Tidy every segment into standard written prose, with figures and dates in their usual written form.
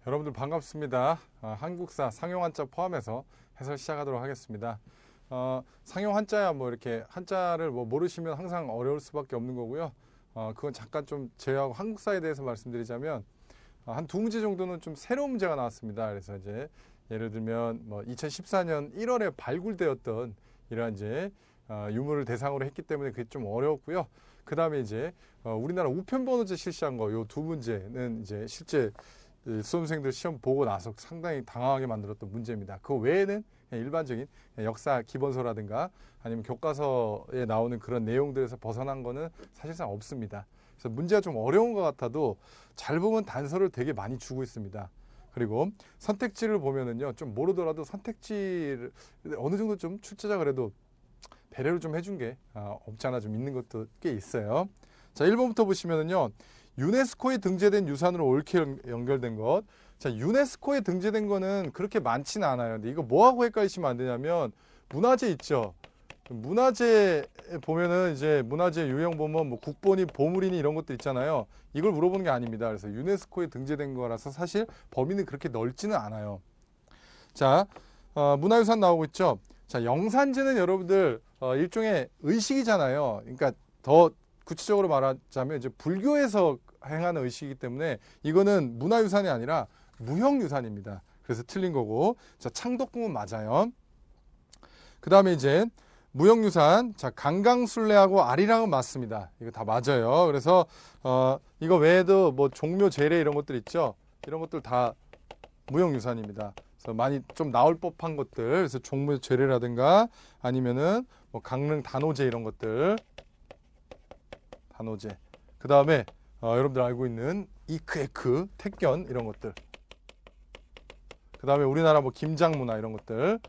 여러분들 반갑습니다. 한국사 상용 한자 포함해서 해설 시작하도록 하겠습니다. 상용 한자야 뭐 이렇게 한자를 뭐 모르시면 항상 어려울 수밖에 없는 거고요. 그건 잠깐 좀 제외하고 한국사에 대해서 말씀드리자면 한 두 문제 정도는 좀 새로운 문제가 나왔습니다. 그래서 이제 예를 들면 뭐 2014년 1월에 발굴되었던 이러한 이제 유물을 대상으로 했기 때문에 그게 좀 어려웠고요. 그 다음에 이제 우리나라 우편번호제 실시한 거 요 두 문제는 이제 실제 수험생들 시험 보고 나서 상당히 당황하게 만들었던 문제입니다. 그 외에는 그냥 일반적인 역사 기본서라든가 아니면 교과서에 나오는 그런 내용들에서 벗어난 거는 사실상 없습니다. 그래서 문제가 좀 어려운 것 같아도 잘 보면 단서를 되게 많이 주고 있습니다. 그리고 선택지를 보면은요, 좀 모르더라도 선택지를 어느 정도 좀 출제자 그래도 배려를 좀 해준 게 없지 않아 좀 있는 것도 꽤 있어요. 자, 1번부터 보시면은요, 유네스코에 등재된 유산으로 옳게 연결된 것. 자, 유네스코에 등재된 거는 그렇게 많지는 않아요. 근데 이거 뭐하고 헷갈리시면 안 되냐면 문화재 있죠. 문화재 보면은 이제 문화재 유형 보면 뭐 국보니 보물이니 이런 것도 있잖아요. 이걸 물어보는 게 아닙니다. 그래서 유네스코에 등재된 거라서 사실 범위는 그렇게 넓지는 않아요. 자, 문화유산 나오고 있죠. 자, 영산지는 여러분들 일종의 의식이잖아요. 그러니까 더 구체적으로 말하자면 이제 불교에서 행하는 의식이기 때문에 이거는 문화유산이 아니라 무형유산입니다. 그래서 틀린 거고. 자, 창덕궁은 맞아요. 그 다음에 이제 무형유산. 자, 강강술래하고 아리랑은 맞습니다. 이거 다 맞아요. 그래서 이거 외에도 뭐 종묘 제례 이런 것들 있죠. 이런 것들 다 무형유산입니다. 그래서 많이 좀 나올 법한 것들. 그래서 종묘 제례라든가 아니면은 뭐 강릉 단오제 이런 것들. 단오제. 그 다음에 여러분들 알고 있는 이크에크, 택견 이런 것들. 그 다음에 우리나라 뭐 김장문화 이런 것들.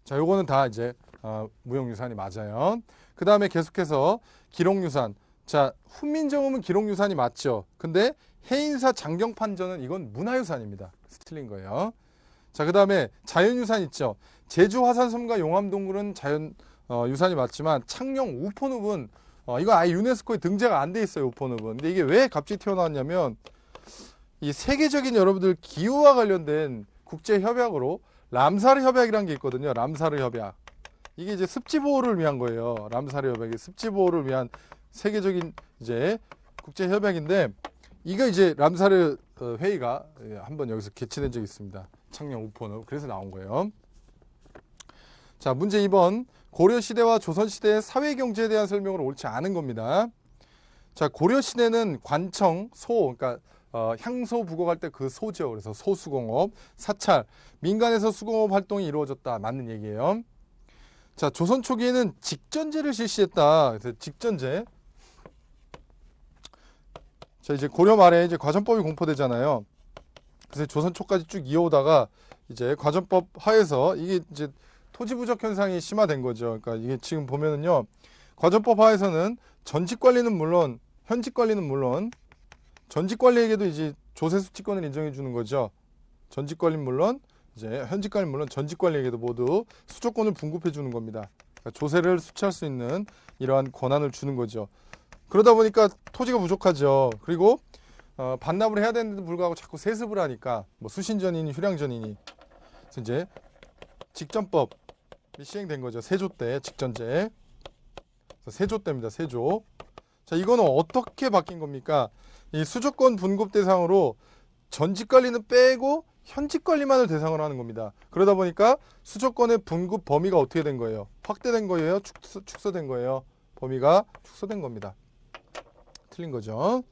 자, 요거는 다 이제 무형유산이 맞아요. 그 다음에 계속해서 기록유산. 자, 훈민정음은 기록유산이 맞죠. 근데 해인사 장경판전은 이건 문화유산입니다. 그래서 틀린 거예요. 자, 그 다음에 자연유산 있죠. 제주 화산섬과 용암동굴은 자연유산이 맞지만 창녕 우포늪은 이거 아예 유네스코에 등재가 안 돼 있어요. 우포늪은. 근데 이게 왜 갑자기 튀어나왔냐면 이 세계적인 여러분들 기후와 관련된 국제 협약으로 람사르 협약이라는 게 있거든요. 람사르 협약. 이게 이제 습지 보호를 위한 거예요. 람사르 협약이 습지 보호를 위한 세계적인 이제 국제 협약인데 이거 이제 람사르 회의가 한번 여기서 개최된 적이 있습니다. 창녕 우포늪. 그래서 나온 거예요. 자, 문제 2번. 고려시대와 조선시대의 사회경제에 대한 설명으로 옳지 않은 겁니다. 자, 고려시대는 관청, 소, 그러니까 향소 부곡할 때 그 소죠. 그래서 소수공업, 사찰, 민간에서 수공업 활동이 이루어졌다. 맞는 얘기예요. 자, 조선 초기에는 직전제를 실시했다. 그래서 직전제. 자, 이제 고려 말에 이제 과전법이 공포되잖아요. 그래서 조선 초까지 쭉 이어오다가 이제 과전법 하에서 이게 이제 토지 부족 현상이 심화된 거죠. 그러니까 이게 지금 보면은요, 과전법 하에서는 전직 관리는 물론, 현직 관리는 물론, 전직 관리에게도 이제 조세 수취권을 인정해 주는 거죠. 전직 관리는 물론, 이제 현직 관리는 물론, 전직 관리에게도 모두 수조권을 분급해 주는 겁니다. 그러니까 조세를 수취할 수 있는 이러한 권한을 주는 거죠. 그러다 보니까 토지가 부족하죠. 그리고 반납을 해야 되는데도 불구하고 자꾸 세습을 하니까 뭐 수신전이니 휴량전이니 그래서 이제 직전법 시행된 거죠. 세조 때 직전제. 세조 때입니다. 세조. 자, 이거는 어떻게 바뀐 겁니까? 이 수조권 분급 대상으로 전직 관리는 빼고 현직 관리만을 대상으로 하는 겁니다. 그러다 보니까 수조권의 분급 범위가 어떻게 된 거예요? 확대된 거예요? 축소된 거예요? 범위가 축소된 겁니다. 틀린 거죠.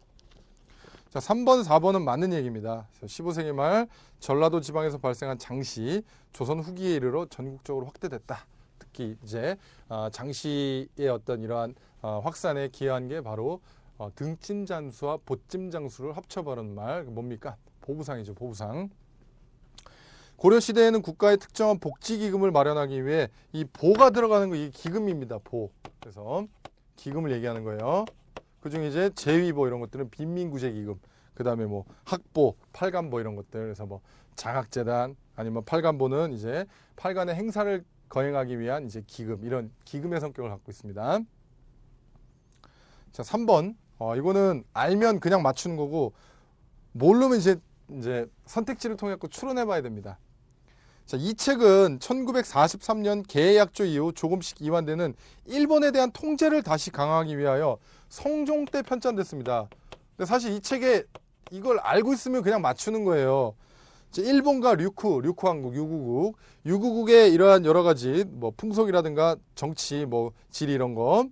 자, 3번, 4번은 맞는 얘기입니다. 15세기 말 전라도 지방에서 발생한 장시, 조선 후기에 이르러 전국적으로 확대됐다. 특히 이제 장시의 어떤 이러한 확산에 기여한 게 바로 등찜장수와 보찜장수를 합쳐버린 말 뭡니까? 보부상이죠. 보부상. 고려시대에는 국가의 특정한 복지기금을 마련하기 위해 이 보가 들어가는 거 이게 기금입니다. 보. 그래서 기금을 얘기하는 거예요. 그중에 이제 제위보 이런 것들은 빈민구제기금, 그 다음에 뭐 학보, 팔관보 이런 것들, 그래서 뭐 장학재단 아니면 팔관보는 이제 팔관의 행사를 거행하기 위한 이제 기금, 이런 기금의 성격을 갖고 있습니다. 자, 3번. 이거는 알면 그냥 맞추는 거고 모르면 이제 이제 선택지를 통해 추론해 봐야 됩니다. 자, 이 책은 1943년 개해약조 이후 조금씩 이완되는 일본에 대한 통제를 다시 강화하기 위하여 성종 때 편찬됐습니다. 근데 사실 이 책에 이걸 알고 있으면 그냥 맞추는 거예요. 일본과 류쿠왕국, 유구국의 이러한 여러 가지 뭐 풍속이라든가 정치, 뭐 지리 이런 거,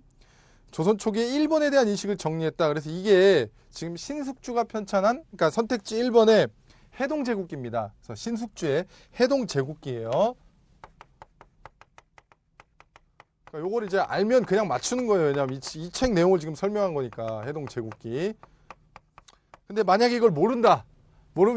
조선 초기에 일본에 대한 인식을 정리했다. 그래서 이게 지금 신숙주가 편찬한, 그러니까 선택지 1번의 해동제국기입니다. 그래서 신숙주의 해동제국기예요. 그러니까 요걸 이제 알면 그냥 맞추는 거예요. 왜냐하면 이 책 내용을 지금 설명한 거니까, 해동제국기. 근데 만약에 이걸 모르면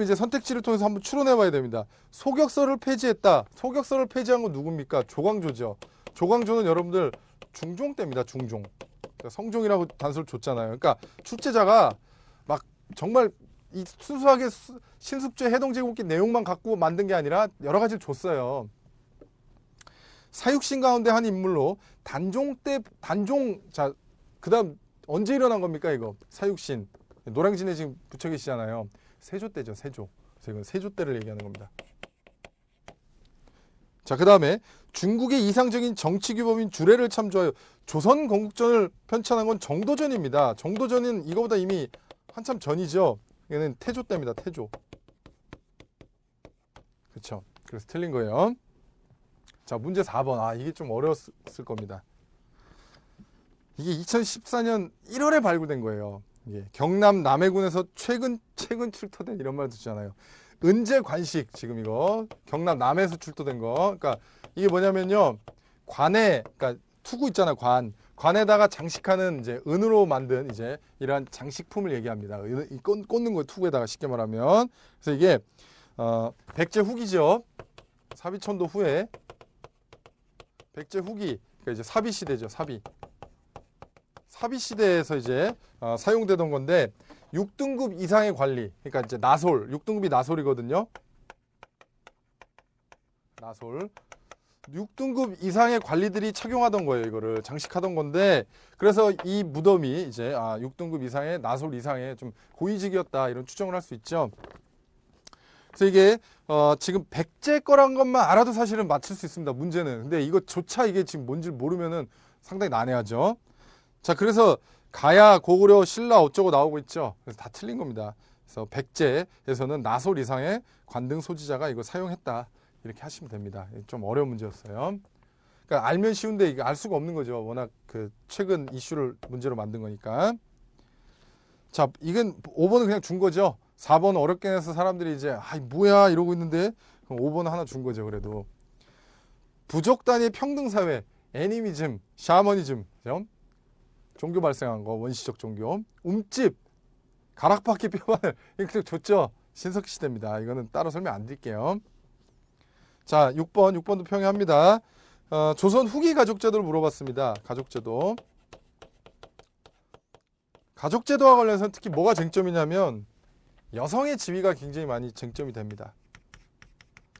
이제 선택지를 통해서 한번 추론해 봐야 됩니다. 소격서를 폐지했다. 소격서를 폐지한 건 누굽니까? 조광조죠. 조광조는 여러분들 중종 때입니다. 중종. 그러니까 성종이라고 단서를 줬잖아요. 그러니까 출제자가 막 정말 이 순수하게 신숙주의 해동제국기 내용만 갖고 만든 게 아니라 여러 가지를 줬어요. 사육신 가운데 한 인물로 자, 그 다음 언제 일어난 겁니까 이거? 사육신. 노량진에 지금 붙여 계시잖아요. 세조 때죠, 세조. 그래서 이건 세조 때를 얘기하는 겁니다. 자, 그 다음에 중국의 이상적인 정치규범인 주례를 참조하여 조선 건국전을 편찬한 건 정도전입니다. 정도전은 이거보다 이미 한참 전이죠. 얘는 태조 때입니다. 태조. 그렇죠. 그래서 틀린 거예요. 자, 문제 4번. 아, 이게 좀 어려웠을 겁니다. 이게 2014년 1월에 발굴된 거예요. 이게 경남 남해군에서 최근 출토된 이런 말 듣잖아요. 은제관식, 지금 이거 경남 남해에서 출토된 거. 그러니까 이게 뭐냐면요, 관에, 그러니까 투구 있잖아, 관에다가 장식하는 이제 은으로 만든 이제 이러한 장식품을 얘기합니다. 꽂는 거 투구에다가 쉽게 말하면. 그래서 이게 백제 후기죠. 사비천도 후에 백제 후기, 그러니까 이제 사비 시대죠, 사비 시대에서 이제 사용되던 건데 6등급 이상의 관리, 그러니까 이제 나솔, 6등급이 나솔이거든요. 나솔 6등급 이상의 관리들이 착용하던 거예요. 이거를 장식하던 건데, 그래서 이 무덤이 이제 6등급 이상의 나솔 이상의 좀 고위직이었다, 이런 추정을 할 수 있죠. 그래서 이게 지금 백제 거란 것만 알아도 사실은 맞출 수 있습니다. 문제는. 근데 이거조차 이게 지금 뭔지 모르면은 상당히 난해하죠. 자, 그래서 가야, 고구려, 신라 어쩌고 나오고 있죠. 그래서 다 틀린 겁니다. 그래서 백제에서는 나솔 이상의 관등 소지자가 이거 사용했다, 이렇게 하시면 됩니다. 좀 어려운 문제였어요. 그러니까 알면 쉬운데 이게 알 수가 없는 거죠. 워낙 그 최근 이슈를 문제로 만든 거니까. 자, 이건 5번은 그냥 준 거죠. 4번 어렵게 내서 사람들이 이제 뭐야 이러고 있는데 5번 하나 준 거죠. 그래도 부족 단위 평등 사회, 애니미즘, 샤머니즘, 그죠? 종교 발생한 거, 원시적 종교, 움집, 가락바퀴 뼈바늘, 이렇게 줬죠. 신석기 시대입니다. 이거는 따로 설명 안 드릴게요. 자, 6번도 평이합니다. 조선 후기 가족제도를 물어봤습니다. 가족제도. 가족제도와 관련해서 특히 뭐가 쟁점이냐면 여성의 지위가 굉장히 많이 쟁점이 됩니다.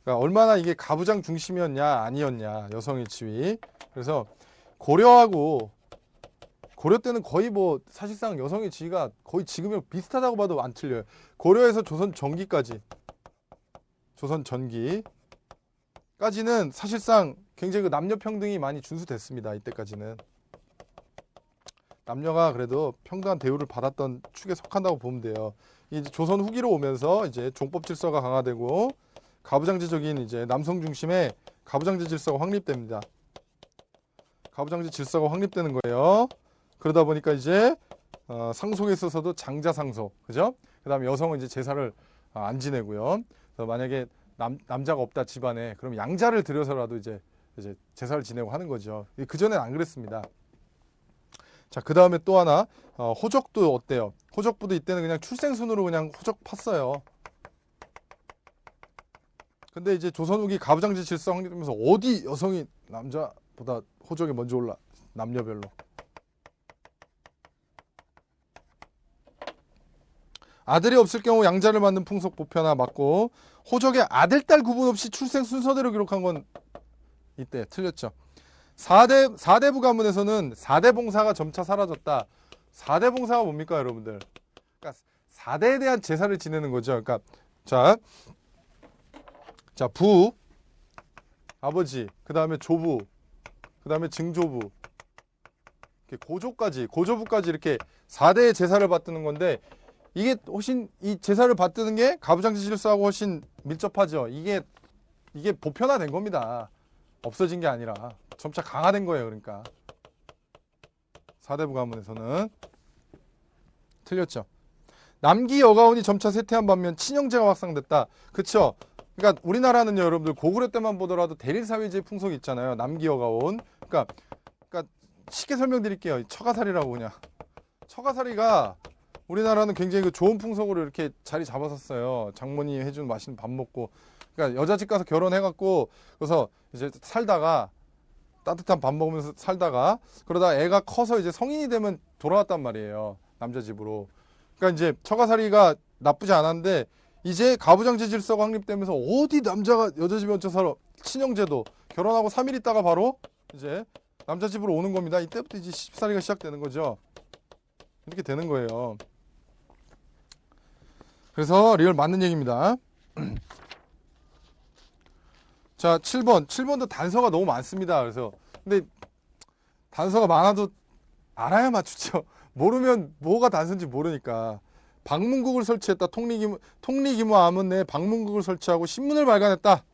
그러니까 얼마나 이게 가부장 중심이었냐 아니었냐, 여성의 지위. 그래서 고려 때는 거의 뭐 사실상 여성의 지위가 거의 지금이랑 비슷하다고 봐도 안 틀려요. 고려에서 조선 전기까지는 사실상 굉장히 그 남녀 평등이 많이 준수됐습니다. 이때까지는 남녀가 그래도 평등한 대우를 받았던 축에 속한다고 보면 돼요. 이제 조선 후기로 오면서 이제 종법 질서가 강화되고 가부장제적인 이제 남성 중심의 가부장제 질서가 확립됩니다. 가부장제 질서가 확립되는 거예요. 그러다 보니까 이제 상속에 있어서도 장자상속, 그죠? 그다음에 여성은 이제 제사를 안 지내고요. 그래서 만약에 남자가 없다 집안에, 그럼 양자를 들여서라도 이제 제사를 지내고 하는 거죠. 그 전엔 안 그랬습니다. 자, 그 다음에 또 하나, 호적도 어때요? 호적부도 이때는 그냥 출생순으로 그냥 호적 팠어요. 근데 이제 조선 후기 가부장제 질서 확립되면서 어디 여성이 남자보다 호적이 먼저 올라, 남녀별로. 아들이 없을 경우 양자를 맞는 풍속 보편화 맞고, 호적에 아들, 딸 구분 없이 출생 순서대로 기록한 건 이때 틀렸죠. 4대부 가문에서는 4대 봉사가 점차 사라졌다. 4대 봉사가 뭡니까, 여러분들? 그러니까 4대에 대한 제사를 지내는 거죠. 그러니까 자, 부, 아버지, 그 다음에 조부, 그 다음에 증조부, 고조부까지 이렇게 4대의 제사를 받드는 건데, 이게 훨씬, 이 제사를 받드는 게 가부장제 질서하고 훨씬 밀접하죠. 이게 보편화된 겁니다. 없어진 게 아니라 점차 강화된 거예요. 그러니까 4대 부가문에서는 틀렸죠. 남기 여가원이 점차 쇠퇴한 반면 친형제가 확산됐다. 그쵸? 그러니까 우리나라는요, 여러분들 고구려 때만 보더라도 대릴사회제의 풍속이 있잖아요. 남기 여가원. 그러니까 쉽게 설명드릴게요. 처가살이라고 그냥. 처가살이가 우리나라는 굉장히 그 좋은 풍속으로 이렇게 자리 잡았었어요. 장모님이 해준 맛있는 밥 먹고. 그러니까 여자 집 가서 결혼해갖고 그래서 이제 살다가 따뜻한 밥 먹으면서 살다가 그러다가 애가 커서 이제 성인이 되면 돌아왔단 말이에요. 남자 집으로. 그러니까 이제 처가살이가 나쁘지 않았는데 이제 가부장제 질서가 확립되면서 어디 남자가 여자 집에 얹혀 살아. 친형제도 결혼하고 3일 있다가 바로 이제 남자 집으로 오는 겁니다. 이때부터 이제 시집살이가 시작되는 거죠. 이렇게 되는 거예요. 그래서 리얼 맞는 얘기입니다. 자, 7번도 단서가 너무 많습니다. 그래서 근데 단서가 많아도 알아야 맞추죠. 모르면 뭐가 단서인지 모르니까. 방문국을 설치했다. 통리기무 암은 내에 방문국을 설치하고 신문을 발간했다.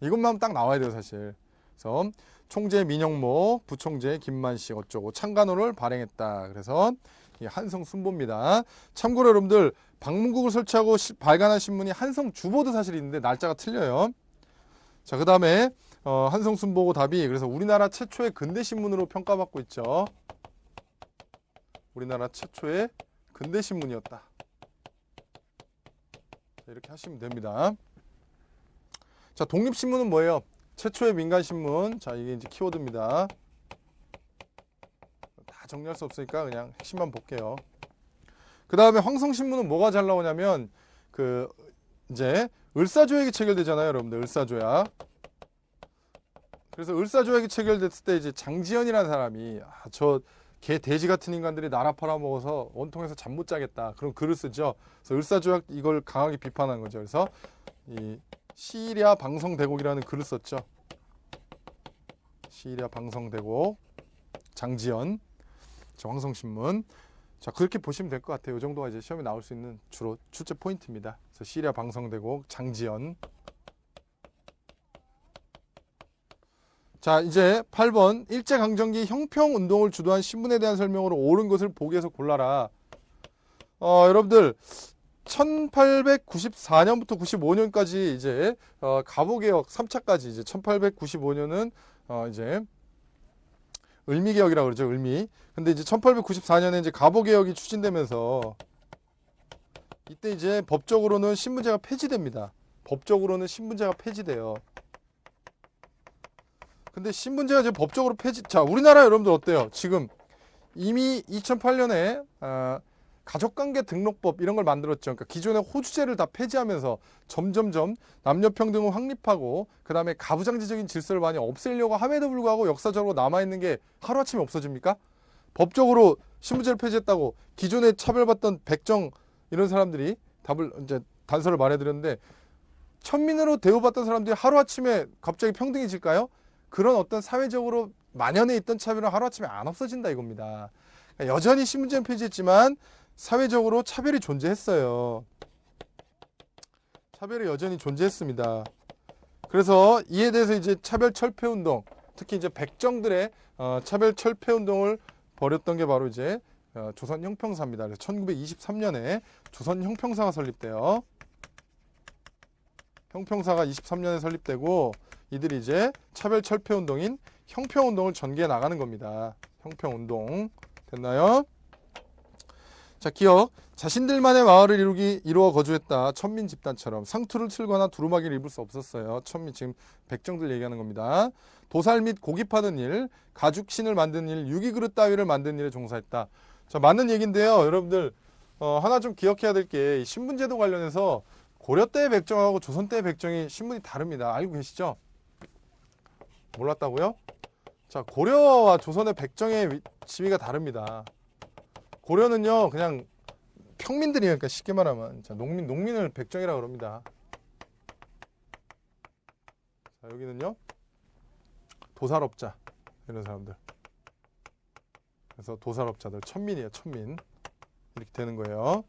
이것만 하면 딱 나와야 돼요, 사실. 그래서 총재 민영모, 부총재 김만식 어쩌고 창간호를 발행했다. 그래서 이 한성 순보입니다. 참고로 여러분들 방문국을 설치하고 발간한 신문이 한성 주보도 사실 있는데 날짜가 틀려요. 자, 그 다음에 한성 순보고 답이 그래서 우리나라 최초의 근대 신문으로 평가받고 있죠. 우리나라 최초의 근대 신문이었다. 이렇게 하시면 됩니다. 자, 독립신문은 뭐예요? 최초의 민간신문. 자, 이게 이제 키워드입니다. 다 정리할 수 없으니까 그냥 핵심만 볼게요. 그 다음에 황성신문은 뭐가 잘 나오냐면, 이제, 을사조약이 체결되잖아요, 여러분들. 을사조약. 그래서 을사조약이 체결됐을 때 이제 장지연이라는 사람이, 개 돼지 같은 인간들이 나라 팔아먹어서 원통해서 잠 못 자겠다. 그런 글을 쓰죠. 그래서 을사조약 이걸 강하게 비판한 거죠. 그래서 이 시리아 방성대곡이라는 글을 썼죠. 시리아 방성대곡 장지연 황성신문. 자, 그렇게 보시면 될 것 같아요. 이 정도가 이제 시험에 나올 수 있는 주로 출제 포인트입니다. 그래서 시리아 방성대곡 장지연. 자, 이제 8번 일제강점기 형평운동을 주도한 신문에 대한 설명으로 옳은 것을 보기에서 골라라. 여러분들 1894년부터 95년까지 이제 가보개혁 3차까지 이제 1895년은 이제 을미개혁이라고 그러죠. 을미. 근데 이제 1894년에 이제 가보개혁이 추진되면서 이때 이제 법적으로는 신문제가 폐지됩니다. 법적으로는 신문제가 폐지돼요. 근데 신문제가 이제 법적으로 자, 우리나라 여러분들 어때요? 지금 이미 2008년에 가족관계 등록법 이런 걸 만들었죠. 그러니까 기존의 호주제를 다 폐지하면서 점점점 남녀평등을 확립하고 그 다음에 가부장제적인 질서를 많이 없애려고 함에도 불구하고 역사적으로 남아있는 게 하루아침에 없어집니까? 법적으로 신문제를 폐지했다고 기존에 차별받던 백정 이런 사람들이 이제 단서를 말해드렸는데 천민으로 대우받던 사람들이 하루아침에 갑자기 평등해질까요? 그런 어떤 사회적으로 만연해 있던 차별은 하루아침에 안 없어진다 이겁니다. 그러니까 여전히 신문제는 폐지했지만 사회적으로 차별이 존재했어요. 차별이 여전히 존재했습니다. 그래서 이에 대해서 이제 차별철폐운동, 특히 이제 백정들의 차별철폐운동을 벌였던 게 바로 이제 조선형평사입니다. 그래서 1923년에 조선형평사가 설립돼요. 형평사가 23년에 설립되고 이들이 이제 차별철폐운동인 형평운동을 전개해 나가는 겁니다. 형평운동. 됐나요? 자, 기억. 자신들만의 마을을 이루어 거주했다. 천민 집단처럼 상투를 틀거나 두루마기를 입을 수 없었어요. 천민, 지금 백정들 얘기하는 겁니다. 도살 및 고기 파는 일, 가죽신을 만드는 일, 유기그릇 따위를 만드는 일에 종사했다. 자, 맞는 얘기인데요. 여러분들 하나 좀 기억해야 될 게 신분제도 관련해서 고려 때의 백정하고 조선 때의 백정이 신분이 다릅니다. 알고 계시죠? 몰랐다고요? 자, 고려와 조선의 백정의 지위가 다릅니다. 고려는요, 그냥 평민들이니까 쉽게 말하면 농민을 백정이라고 그럽니다. 자, 여기는요. 도살업자 이런 사람들. 그래서 도살업자들 천민이에요. 천민. 이렇게 되는 거예요.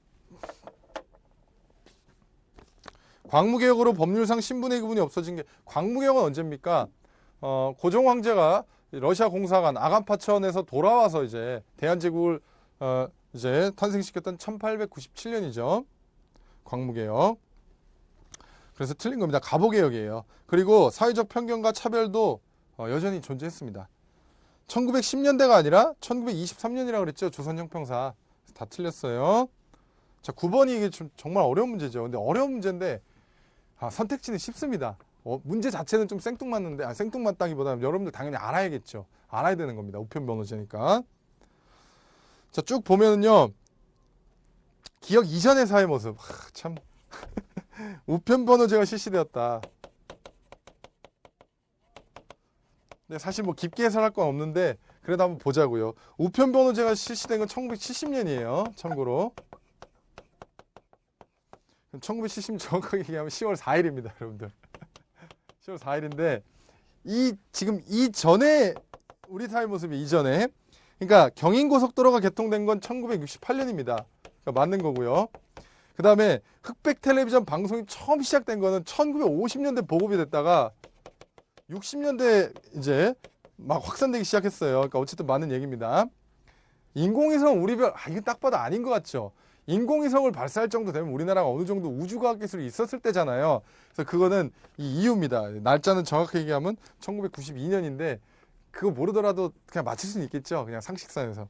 광무개혁으로 법률상 신분의 구분이 없어진 게 광무개혁은 언제입니까? 고종 황제가 러시아 공사관 아간파천에서 돌아와서 이제 대한제국을 이제 탄생시켰던 1897년이죠. 광무개혁. 그래서 틀린 겁니다. 갑오개혁이에요. 그리고 사회적 편견과 차별도 여전히 존재했습니다. 1910년대가 아니라 1923년이라고 그랬죠. 조선형평사. 다 틀렸어요. 자, 9번이 이게 정말 어려운 문제죠. 근데 어려운 문제인데 선택지는 쉽습니다. 문제 자체는 좀 생뚱맞는데 생뚱맞다기보다는 여러분들 당연히 알아야겠죠. 알아야 되는 겁니다. 우편번호제니까. 자, 쭉 보면은요. 기억 이전의 사회 모습. 참 우편번호제가 실시되었다. 근데 사실 뭐 깊게 해설할 건 없는데 그래도 한번 보자고요. 우편번호제가 실시된 건 1970년이에요. 참고로. 1970년 정확하게 얘기하면 10월 4일입니다. 여러분들. 10월 4일인데 지금 이전에 우리 사회 모습이 이전에 그러니까 경인고속도로가 개통된 건 1968년입니다. 그러니까 맞는 거고요. 그 다음에 흑백 텔레비전 방송이 처음 시작된 거는 1950년대 보급이 됐다가 60년대 이제 막 확산되기 시작했어요. 그러니까 어쨌든 맞는 얘기입니다. 인공위성 우리별 이게 딱 봐도 아닌 것 같죠. 인공위성을 발사할 정도 되면 우리나라가 어느 정도 우주과학 기술이 있었을 때잖아요. 그래서 그거는 이 이유입니다. 날짜는 정확하게 얘기하면 1992년인데 그거 모르더라도 그냥 맞힐 수는 있겠죠. 그냥 상식선에서.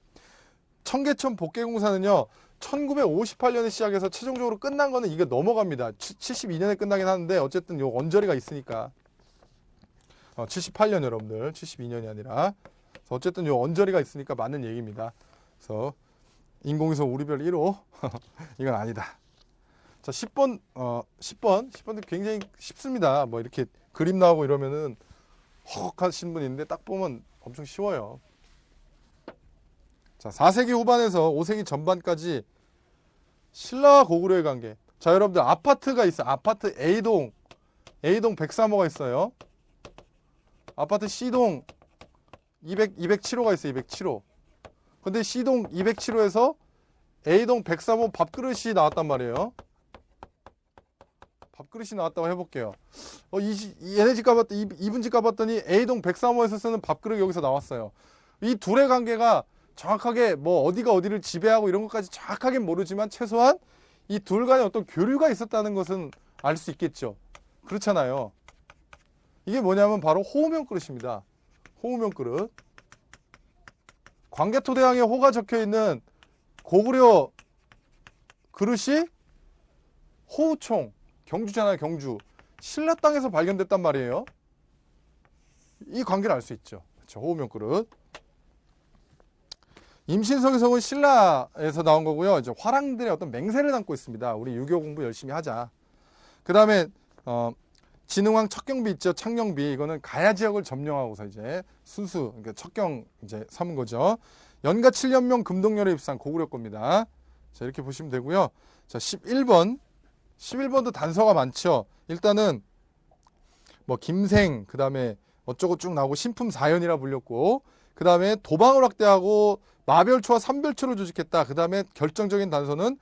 청계천 복개공사는요. 1958년에 시작해서 최종적으로 끝난 거는 이게 넘어갑니다. 72년에 끝나긴 하는데 어쨌든 요 언저리가 있으니까 78년 여러분들 72년이 아니라 어쨌든 요 언저리가 있으니까 맞는 얘기입니다. 그래서 인공위성 우리별 1호 이건 아니다. 자 10번도 굉장히 쉽습니다. 뭐 이렇게 그림 나오고 이러면은 헉 하신 분 있는데 딱 보면 엄청 쉬워요. 자 4세기 후반에서 5세기 전반까지 신라와 고구려의 관계. 자 여러분들 아파트가 있어요. 아파트 A동 103호가 있어요. 아파트 C동 207호가 있어요. 207호. 근데 C동 207호에서 A동 103호 밥그릇이 나왔단 말이에요. 밥그릇이 나왔다고 해볼게요. 얘네 집 가봤더니 이분 집 가봤더니 A동 103호에서 쓰는 밥그릇이 여기서 나왔어요. 이 둘의 관계가 정확하게 뭐 어디가 어디를 지배하고 이런 것까지 정확하게 모르지만 최소한 이 둘 간에 어떤 교류가 있었다는 것은 알 수 있겠죠. 그렇잖아요. 이게 뭐냐면 바로 호우명 그릇입니다. 호우명 그릇. 광개토대왕의 호가 적혀있는 고구려 그릇이 호우총, 경주잖아요. 경주. 신라 땅에서 발견됐단 말이에요. 이 관계를 알 수 있죠. 그렇죠. 호우명 그릇. 임신석의 석은 신라에서 나온 거고요. 이제 화랑들의 어떤 맹세를 담고 있습니다. 우리 유교 공부 열심히 하자. 그 다음에 진흥왕 척경비 있죠. 창녕비. 이거는 가야 지역을 점령하고서 이제 순수 그러니까 척경 이제 삼은 거죠. 연가 7년명 금동열에 입산 고구려 겁니다. 자 이렇게 보시면 되고요. 자 11번도 단서가 많죠. 일단은 뭐 김생 그 다음에 어쩌고 쭉 나오고 신품 4연이라 불렸고 그 다음에 도방을 확대하고 마별초와 삼별초를 조직했다. 그 다음에 결정적인 단서는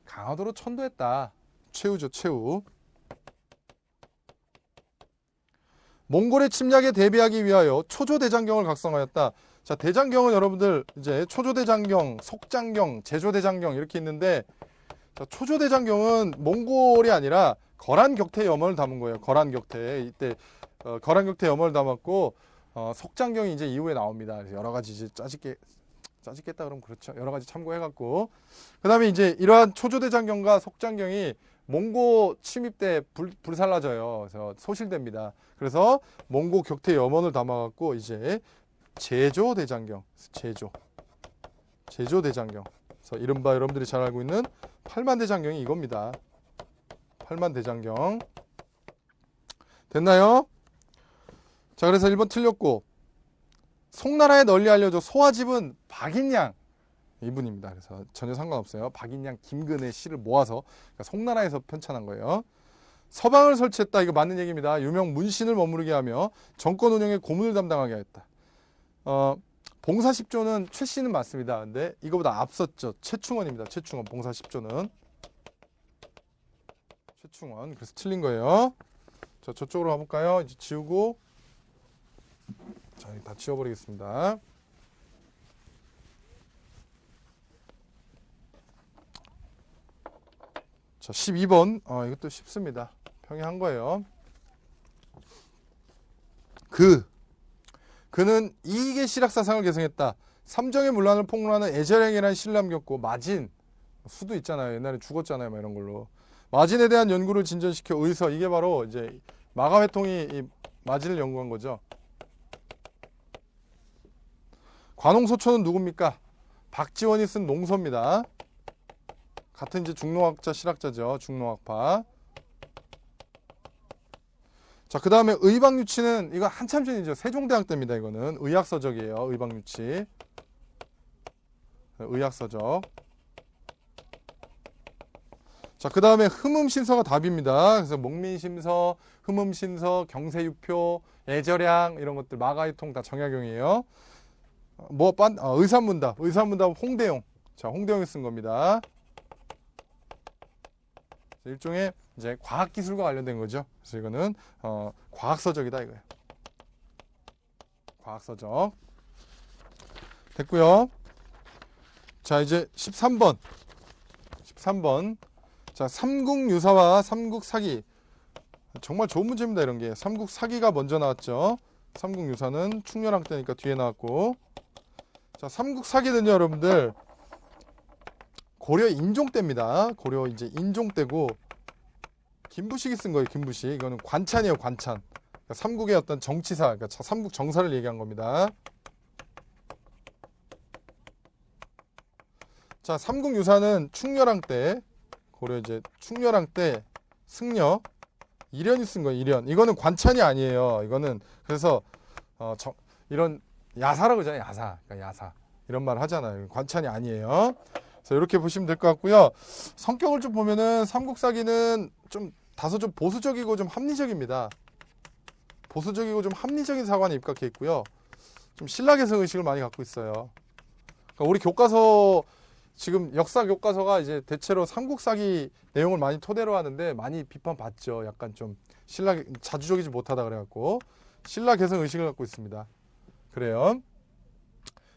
강화도로 천도했다. 최후죠. 최후. 몽골의 침략에 대비하기 위하여 초조대장경을 각성하였다. 자, 대장경은 여러분들 이제 초조대장경, 속장경, 제조대장경 이렇게 있는데 자, 초조대장경은 몽골이 아니라 거란격태 염원을 담은 거예요. 거란격태. 이때 거란격태 염원을 담았고 속장경이 이제 이후에 나옵니다. 그래서 여러 가지 이제 짜집겠다 그러면 그렇죠. 여러 가지 참고해갖고 그 다음에 이제 이러한 초조대장경과 속장경이 몽고 침입 때 불살라져요. 그래서 소실됩니다. 그래서 몽고 격퇴 염원을 담아갖고 이제 제조대장경, 제조대장경. 그래서 이른바 여러분들이 잘 알고 있는 팔만대장경이 이겁니다. 팔만대장경. 됐나요? 자, 그래서 1번 틀렸고 송나라에 널리 알려져 소화집은 박인양 이분입니다. 그래서 전혀 상관없어요. 박인양, 김근의 시를 모아서 그러니까 송나라에서 편찬한 거예요. 서방을 설치했다. 이거 맞는 얘기입니다. 유명 문신을 머무르게 하며 정권 운영의 고문을 담당하게 하였다. 봉사 10조는 최씨는 맞습니다. 근데 이거보다 앞섰죠. 최충원입니다. 최충원. 봉사 10조는 최충원. 그래서 틀린 거예요. 자, 저쪽으로 가볼까요? 이제 지우고, 자, 다 지워버리겠습니다. 자, 12번. 이것도 쉽습니다. 평이한 거예요. 그는 이익의 실학사상을 계승했다. 삼정의 문란을 폭로하는 애절행이라는 시를 남겼고, 마진, 수도 있잖아요. 옛날에 죽었잖아요. 막 이런 걸로. 마진에 대한 연구를 진전시켜 의서, 이게 바로 이제 마가회통이 이 마진을 연구한 거죠. 관홍소초는 누굽니까? 박지원이 쓴 농서입니다. 같은 이제 중농학자 실학자죠. 중농학파. 자, 그 다음에 의박유치는 이거 한참 전이죠. 세종대왕 때입니다. 이거는 의학서적이에요. 의박유치. 의학서적. 자, 그 다음에 흠음신서가 답입니다. 그래서 목민심서, 흠음신서, 경세유표, 애절양 이런 것들 마가이통 다 정약용이에요. 의산문답, 의산문답 홍대용. 자, 홍대용이 쓴 겁니다. 일종의 이제 과학기술과 관련된 거죠. 그래서 이거는 과학서적이다 이거예요. 과학서적. 됐고요. 자, 이제 13번. 자, 삼국유사와 삼국사기. 정말 좋은 문제입니다. 이런 게. 삼국사기가 먼저 나왔죠. 삼국유사는 충렬왕 때니까 뒤에 나왔고. 자, 삼국사기는요, 여러분들 고려 인종 때입니다. 고려 이제 인종 때고, 김부식이 쓴 거예요. 김부식. 이거는 관찬이에요. 관찬. 그러니까 삼국의 어떤 정치사, 그러니까 삼국 정사를 얘기한 겁니다. 자, 삼국유사는 충렬왕 때, 고려 이제 충렬왕 때 승려 이련이 쓴 거예요. 이련. 이거는 관찬이 아니에요. 이거는 그래서 이런 야사라고 하잖아요. 야사. 그러니까 야사. 이런 말 하잖아요. 관찬이 아니에요. 그래서 이렇게 보시면 될 것 같고요. 성격을 좀 보면은 삼국사기는 좀 다소 좀 보수적이고 좀 합리적입니다. 보수적이고 좀 합리적인 사관에 입각해 있고요. 좀 신라개성 의식을 많이 갖고 있어요. 그러니까 우리 교과서 지금 역사 교과서가 이제 대체로 삼국사기 내용을 많이 토대로 하는데 많이 비판받죠. 약간 좀 자주적이지 못하다 그래갖고 신라개성 의식을 갖고 있습니다. 그래요.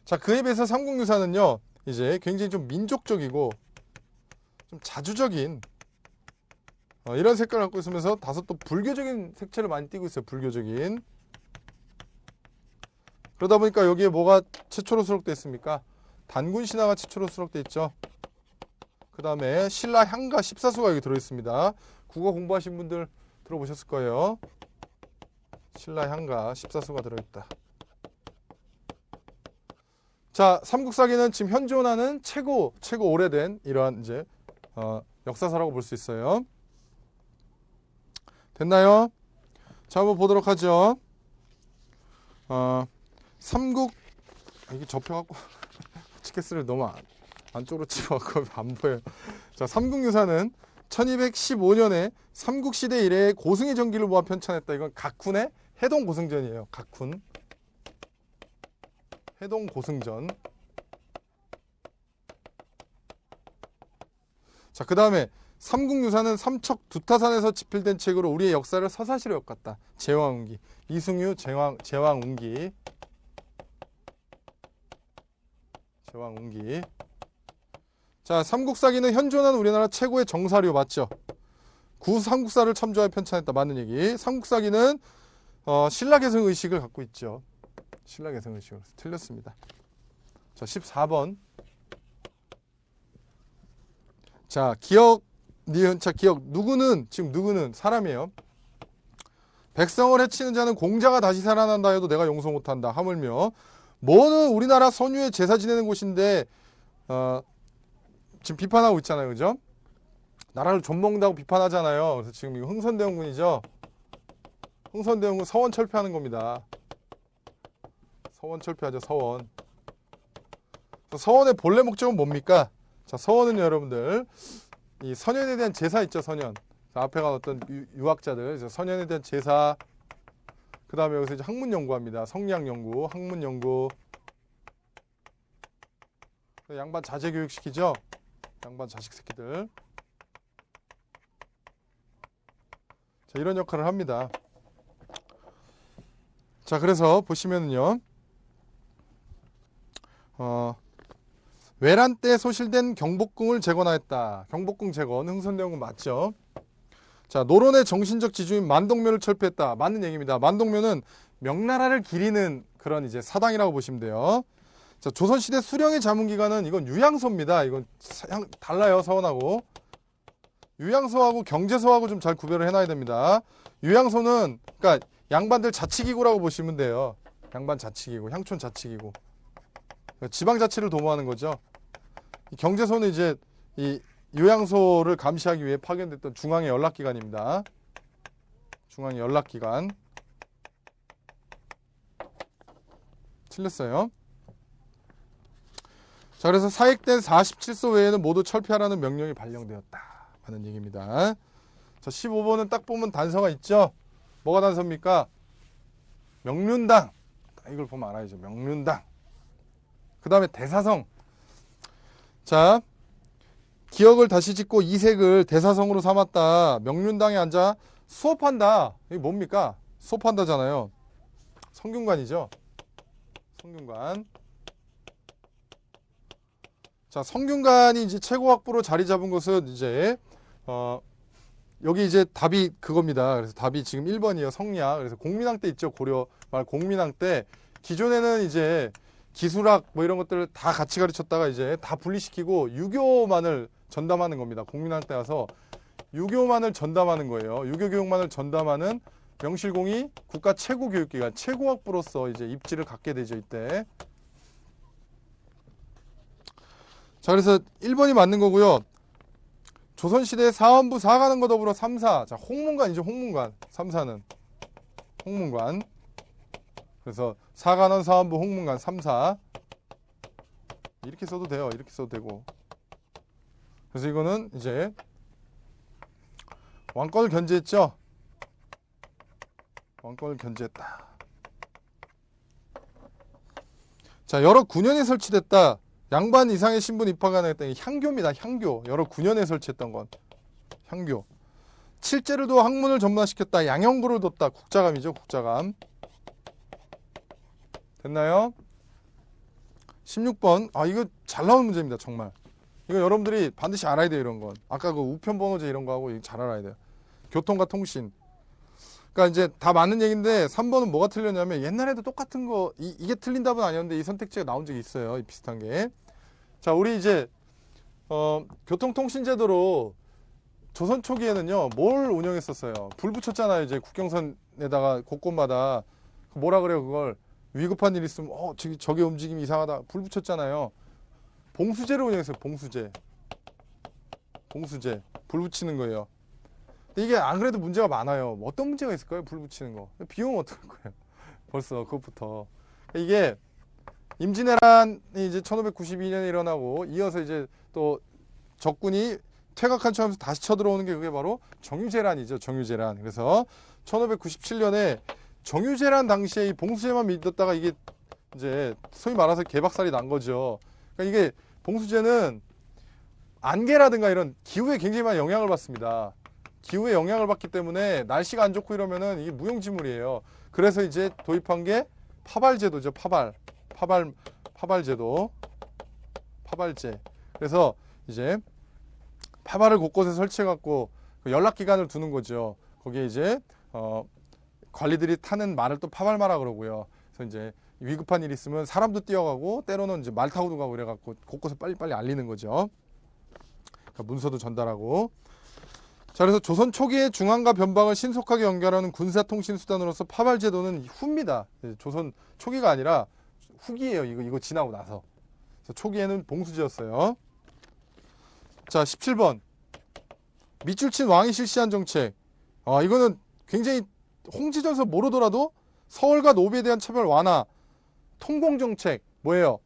자, 그에 비해서 삼국유사는요, 이제 굉장히 좀 민족적이고 좀 자주적인 이런 색깔을 갖고 있으면서 다소 또 불교적인 색채를 많이 띠고 있어요. 불교적인. 그러다 보니까 여기에 뭐가 최초로 수록되어 있습니까? 단군신화가 최초로 수록되어 있죠. 그 다음에 신라향가 14수가 여기 들어있습니다. 국어 공부하신 분들 들어보셨을 거예요. 신라향가 14수가 들어있다. 자, 삼국사기는 지금 현존하는 최고 오래된 이러한 이제 역사사라고 볼 수 있어요. 됐나요? 자, 한번 보도록 하죠. 삼국 이게 접혀갖고 티켓을 너무 안쪽으로 집어갖고 안 보여요. 자, 삼국유사는 1215년에 삼국시대 이래의 고승의 전기를 모아 편찬했다. 이건 각훈의 해동고승전이에요. 각훈. 해동고승전. 자, 그 다음에 삼국유사는 삼척 두타산에서 집필된 책으로 우리의 역사를 서사시로 엮었다. 제왕운기. 이승유 제왕운기. 제왕운기. 자, 삼국사기는 현존한 우리나라 최고의 정사료 맞죠? 구삼국사를 참조하여 편찬했다. 맞는 얘기. 삼국사기는 신라개성 의식을 갖고 있죠. 신라개성 의식을. 틀렸습니다. 자, 14번. 자, 기억 니은. 자, 기억. 지금 누구는 사람이에요. 백성을 해치는 자는 공자가 다시 살아난다 해도 내가 용서 못한다. 하물며 뭐는 우리나라 선유의 제사 지내는 곳인데 지금 비판하고 있잖아요. 그죠? 나라를 좀먹는다고 비판하잖아요. 그래서 지금 이거 흥선대원군이죠. 흥선대원군 서원 철폐하는 겁니다. 서원 철폐하죠. 서원. 서원의 본래 목적은 뭡니까? 자, 서원은 여러분들 이 선현에 대한 제사 있죠. 선현. 앞에가 어떤 유학자들, 그래서 선현에 대한 제사, 그 다음에 여기서 이제 학문 연구합니다. 성리학 연구, 학문 연구. 양반 자제 교육 시키죠. 양반 자식 새끼들. 자, 이런 역할을 합니다. 자, 그래서 보시면은요, 외란 때 소실된 경복궁을 재건하였다. 경복궁 재건, 흥선대원군 맞죠? 자, 노론의 정신적 지주인 만동묘를 철폐했다. 맞는 얘기입니다. 만동묘는 명나라를 기리는 그런 이제 사당이라고 보시면 돼요. 자, 조선시대 수령의 자문기관은 이건 유양소입니다. 이건 달라요, 서원하고. 유양소하고 경제소하고 좀 잘 구별을 해놔야 됩니다. 유양소는, 그러니까 양반들 자치기구라고 보시면 돼요. 양반 자치기구, 향촌 자치기구. 지방자치를 도모하는 거죠. 경제소는 이제 이 요양소를 감시하기 위해 파견됐던 중앙의 연락기관입니다. 중앙의 연락기관. 틀렸어요. 자, 그래서 사익된 47소 외에는 모두 철폐하라는 명령이 발령되었다 하는 얘기입니다. 자, 15번은 딱 보면 단서가 있죠. 뭐가 단서입니까? 명륜당. 이걸 보면 알아야죠. 명륜당. 그 다음에 대사성. 자, 기억을 다시 짓고 이색을 대사성으로 삼았다. 명륜당에 앉아 수업한다. 이게 뭡니까? 수업한다잖아요. 성균관이죠. 성균관. 자, 성균관이 이제 최고학부로 자리 잡은 것은 이제 여기 이제 답이 그겁니다. 그래서 답이 지금 1번이에요. 성리학. 그래서 공민왕 때 있죠. 고려 말 공민왕 때 기존에는 이제 기술학 뭐 이런 것들을 다 같이 가르쳤다가 이제 다 분리시키고 유교만을 전담하는 겁니다. 공민왕 때 와서 유교만을 전담하는 거예요. 유교 교육만을 전담하는 명실공히 국가 최고 교육기관, 최고학부로서 이제 입지를 갖게 되죠, 이때. 자, 그래서 1번이 맞는 거고요. 조선시대 사원부 사관원과 더불어 3사. 자, 홍문관이죠, 홍문관. 3사는. 홍문관. 그래서 사관원, 사원부, 홍문관 3사. 이렇게 써도 돼요. 이렇게 써도 되고. 그래서 이거는 이제 왕권을 견제했죠. 왕권을 견제했다. 자, 여러 9년에 설치됐다. 양반 이상의 신분 입학 가능했다. 향교입니다. 향교. 여러 9년에 설치했던 건 향교. 칠제를 두어 학문을 전문화시켰다. 양형부를 뒀다. 국자감이죠. 국자감. 됐나요? 16번. 아, 이거 잘 나오는 문제입니다. 정말. 이거 여러분들이 반드시 알아야 돼요. 이런 건. 아까 그 우편번호제 이런 거하고 이거 잘 알아야 돼요. 교통과 통신. 그러니까 이제 다 맞는 얘기인데 3번은 뭐가 틀렸냐면 옛날에도 똑같은 거 이게 틀린 답은 아니었는데 이 선택지가 나온 적이 있어요. 비슷한 게. 자, 우리 이제 교통통신제도로 조선 초기에는요. 뭘 운영했었어요? 불 붙였잖아요. 이제 국경선에다가 곳곳마다 뭐라 그래요? 그걸 위급한 일 있으면 저게 움직임이 이상하다. 불 붙였잖아요. 봉수제를 운영했어요. 봉수제. 봉수제. 불 붙이는 거예요. 근데 이게 안 그래도 문제가 많아요. 뭐 어떤 문제가 있을까요? 불 붙이는 거. 비용은 어떡할 거예요? 벌써 그것부터. 이게 임진왜란이 이제 1592년에 일어나고 이어서 이제 또 적군이 퇴각한 척하면서 다시 쳐들어오는 게 그게 바로 정유재란이죠. 정유재란. 그래서 1597년에 정유재란 당시에 이 봉수제만 믿었다가 이게 이제 소위 말해서 개박살이 난 거죠. 그러니까 이게 봉수제는 안개라든가 이런 기후에 굉장히 많이 영향을 받습니다. 기후에 영향을 받기 때문에 날씨가 안 좋고 이러면은 이게 무용지물이에요. 그래서 이제 도입한 게 파발제도죠. 파발제도. 파발제. 그래서 이제 파발을 곳곳에 설치해갖고 연락기관을 두는 거죠. 거기에 이제 관리들이 타는 말을 또 파발마라 그러고요. 그래서 이제 위급한 일 있으면 사람도 뛰어가고 때로는 이제 말 타고도 가고 이래갖고 곳곳에 빨리빨리 알리는 거죠. 그러니까 문서도 전달하고. 자, 그래서 조선 초기의 중앙과 변방을 신속하게 연결하는 군사통신수단으로서 파발제도는 후입니다. 조선 초기가 아니라 후기예요. 이거 지나고 나서. 그래서 초기에는 봉수제였어요. 자, 17번. 밑줄 친 왕이 실시한 정책. 이거는 굉장히 홍지전서 모르더라도 서울과 노비에 대한 차별 완화, 통공정책 뭐예요?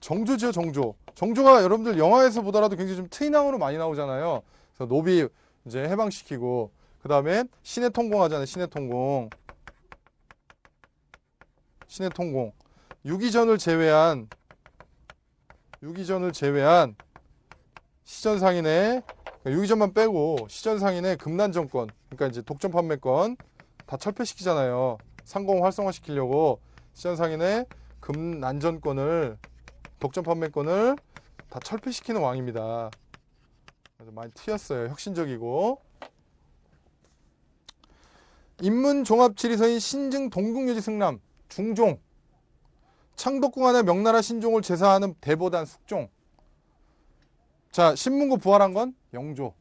정조죠, 정조. 정조가 여러분들 영화에서 보더라도 굉장히 좀 트인왕으로 많이 나오잖아요. 그래서 노비 이제 해방시키고, 그 다음에 신해 통공하잖아요. 신해 통공. 신해 통공. 유기전을 제외한 시전상인의, 유기전만 빼고 시전상인의 금난정권, 그러니까 이제 독점 판매권 다 철폐시키잖아요. 상공 활성화시키려고 시전상인의 금난전권을, 독점 판매권을 다 철폐시키는 왕입니다. 그래서 많이 튀었어요. 혁신적이고. 인문종합지리서인 신증 동국유지 승남 중종. 창덕궁안의 명나라 신종을 제사하는 대보단 숙종. 자, 신문고 부활한 건 영조.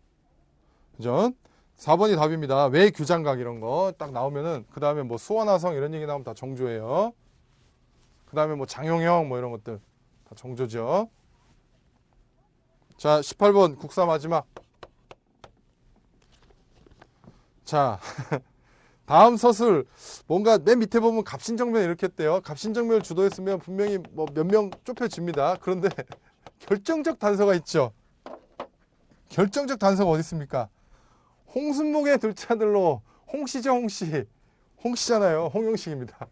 그죠? 4번이 답입니다. 왜 규장각 이런 거 딱 나오면은, 그 다음에 뭐 수원화성 이런 얘기 나오면 다 정조예요. 그 다음에 뭐 장용형 뭐 이런 것들 다 정조죠. 자, 18번 국사 마지막. 자, 다음 서술 뭔가 맨 밑에 보면 갑신정변 이렇게 했대요. 갑신정변을 주도했으면 분명히 뭐 몇 명 좁혀집니다. 그런데 결정적 단서가 있죠. 결정적 단서가 어디 있습니까? 홍순목의 들자들로 홍씨죠. 홍씨. 홍씨잖아요. 홍용식입니다.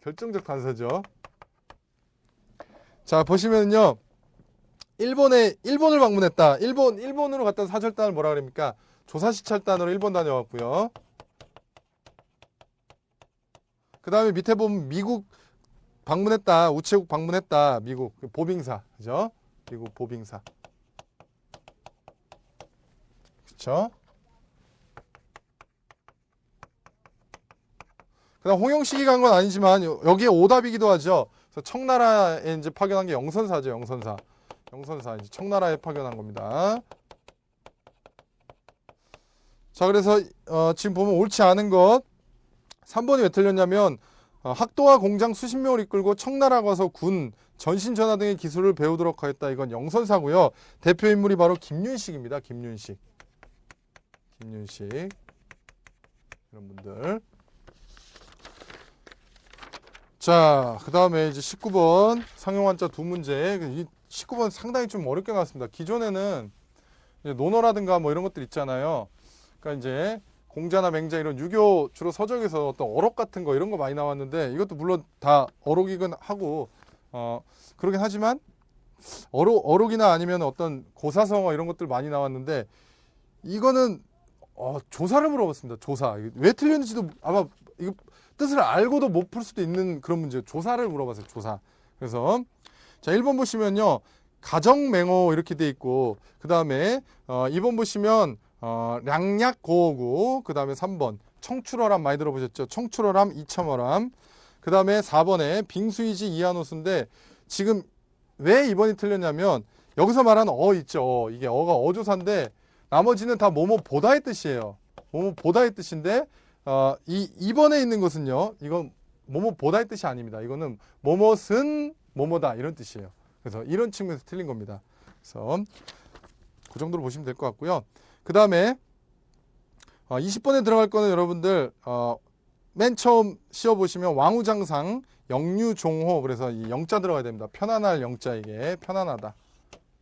결정적 단서죠. 자, 보시면요. 일본을 방문했다. 일본으로 갔다 사절단을 뭐라 그럽니까? 조사시찰단으로 일본 다녀왔고요. 그 다음에 밑에 보면 미국 방문했다. 우체국 방문했다. 미국 보빙사. 그죠? 미국 보빙사. 그쵸? 그 다음 홍영식이 간 건 아니지만 여기에 오답이기도 하죠. 그래서 청나라에 이제 파견한 게 영선사죠. 영선사 이제 청나라에 파견한 겁니다. 자, 그래서 지금 보면 옳지 않은 것 3번이 왜 틀렸냐면 학도와 공장 수십 명을 이끌고 청나라 가서 군, 전신전화 등의 기술을 배우도록 하였다. 이건 영선사고요. 대표 인물이 바로 김윤식입니다. 김윤식 이런 분들. 자, 그 다음에 이제 19번 상용한자 두 문제. 이 19번 상당히 좀 어렵게 나왔습니다. 기존에는 이제 논어라든가 뭐 이런 것들 있잖아요. 그러니까 이제 공자나 맹자 이런 유교 주로 서적에서 어떤 어록 같은 거 이런 거 많이 나왔는데, 이것도 물론 다 어록이긴 하고 그러긴 하지만 어록이나 아니면 어떤 고사성어 이런 것들 많이 나왔는데, 이거는 조사를 물어봤습니다. 조사. 왜 틀렸는지도 아마 이거 뜻을 알고도 못 풀 수도 있는 그런 문제. 조사를 물어봤어요. 조사. 그래서 자, 1번 보시면요. 가정맹어 이렇게 돼 있고, 그 다음에 2번 보시면 량약고어구, 그 다음에 3번 청출어람 많이 들어보셨죠? 청출어람, 이첨어람. 그 다음에 4번에 빙수이지 이하노수인데, 지금 왜 2번이 틀렸냐면 여기서 말하는 있죠. 이게 어가 어조사인데 나머지는 다 뭐뭐 보다의 뜻이에요. 뭐뭐 보다의 뜻인데 이 2번에 있는 것은요. 이건 뭐뭐 보다의 뜻이 아닙니다. 이거는 뭐뭇은 뭐뭐다 이런 뜻이에요. 그래서 이런 측면에서 틀린 겁니다. 그래서 그 정도로 보시면 될 것 같고요. 그 다음에 20번에 들어갈 거는 여러분들 맨 처음 씌워보시면 왕우장상 영유종호, 그래서 이 영자 들어가야 됩니다. 편안할 영자, 이게 편안하다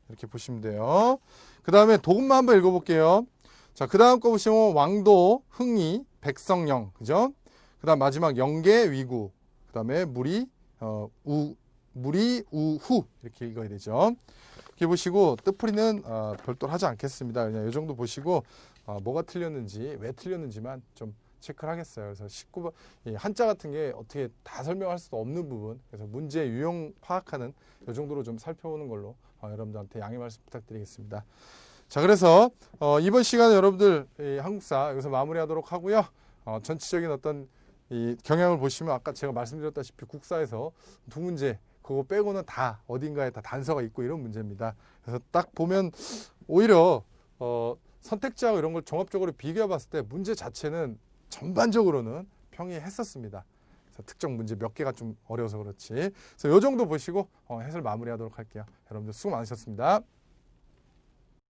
이렇게 보시면 돼요. 그 다음에 도금만 한번 읽어볼게요. 자, 그 다음 거 보시면 왕도, 흥이, 백성영, 그죠? 그 다음 마지막 영계, 위구, 그 다음에 무리, 우후 이렇게 읽어야 되죠. 이렇게 보시고 뜻풀이는 별도로 하지 않겠습니다. 그냥 이 정도 보시고 뭐가 틀렸는지, 왜 틀렸는지만 좀 체크를 하겠어요. 그래서 19번 한자 같은 게 어떻게 다 설명할 수도 없는 부분, 그래서 문제 유형 파악하는 이 정도로 좀 살펴보는 걸로 여러분들한테 양해 말씀 부탁드리겠습니다. 자, 그래서 이번 시간에 여러분들 한국사 여기서 마무리하도록 하고요. 전체적인 어떤 이 경향을 보시면 아까 제가 말씀드렸다시피 국사에서 두 문제 그거 빼고는 다 어딘가에 다 단서가 있고 이런 문제입니다. 그래서 딱 보면 오히려 선택지하고 이런 걸 종합적으로 비교해 봤을 때 문제 자체는 전반적으로는 평이했었습니다. 그래서 특정 문제 몇 개가 좀 어려워서 그렇지. 그래서 이 정도 보시고 해설 마무리하도록 할게요. 여러분들 수고 많으셨습니다.